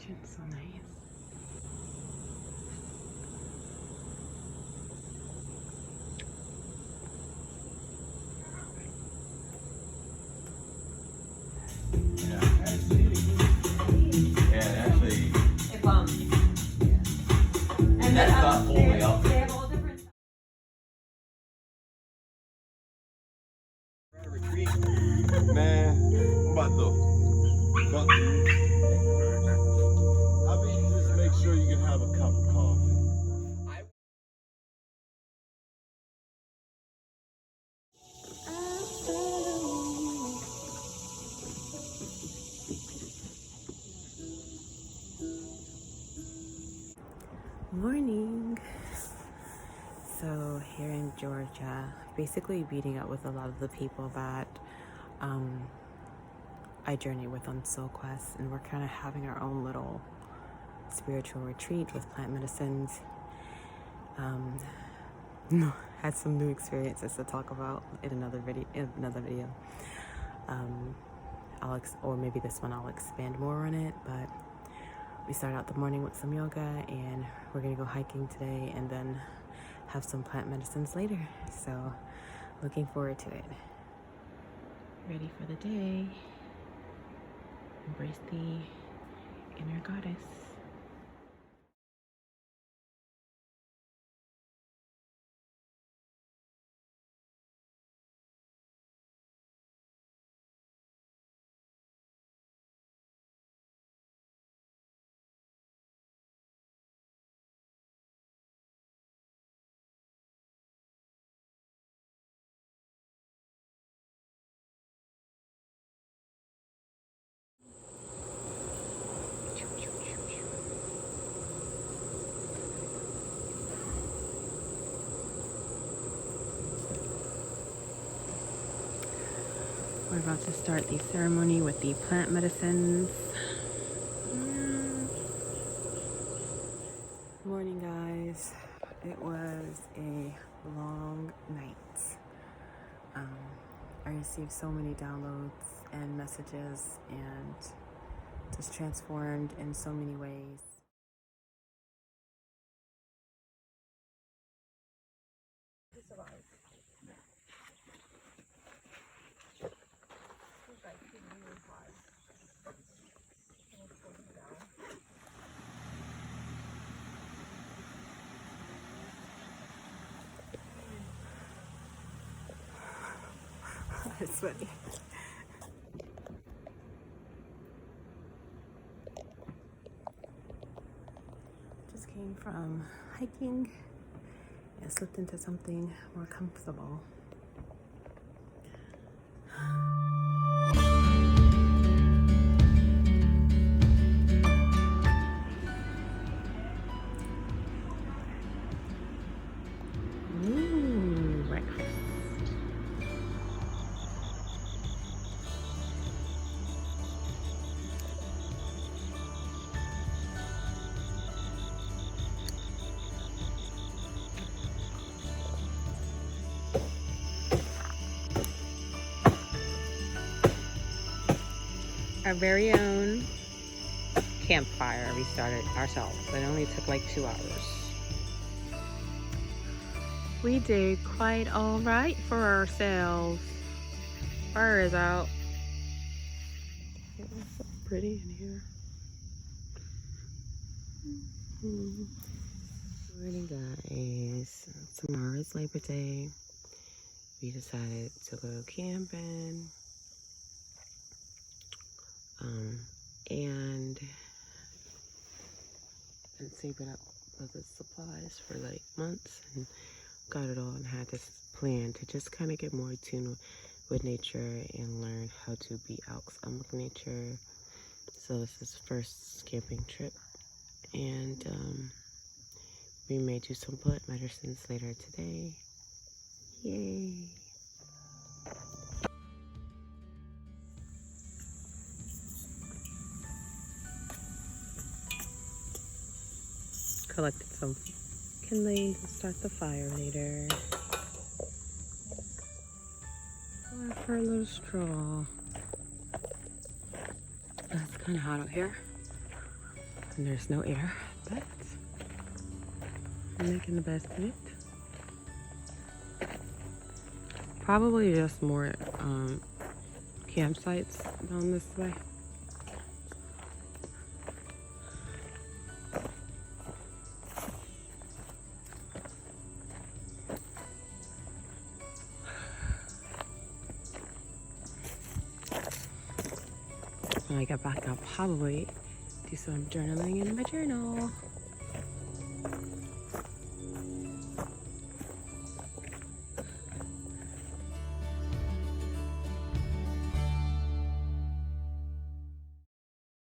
It's so nice. That's not fully up. They have all different. Retreat. Man, I'm about to fuck you. I mean, just make sure you can have a cup of coffee. Morning. So here in Georgia, basically meeting up with a lot of the people that I journey with on Soul Quest, and we're kind of having our own little spiritual retreat with plant medicines. Had some new experiences to talk about in another video. Or maybe this one I'll expand more on it, but we start out the morning with some yoga, and we're gonna go hiking today and then have some plant medicines later. So looking forward to it. Ready for the day. Embrace the inner goddess. We're about to start the ceremony with the plant medicines. Morning, guys. It was a long night. I received so many downloads and messages and just transformed in so many ways. It's funny. Just came from hiking and slipped into something more comfortable. Breakfast. Our very own campfire we started ourselves, but it only took like 2 hours. We did quite all right for ourselves. Fire is out. It was so pretty in here. Morning, guys. Tomorrow is Labor Day. We decided to go camping. And been saving up for the supplies for like months, and got it all, and had this plan to just kind of get more attuned with nature and learn how to be out with nature. So this is the first camping trip, and we may do some plant medicines later today. Yay! Collected some kindling to start the fire later. For a little straw. It's kind of hot out here. And there's no air, but I'm making the best of it. Probably just more campsites down this way. When I get back, I'll probably do some journaling in my journal.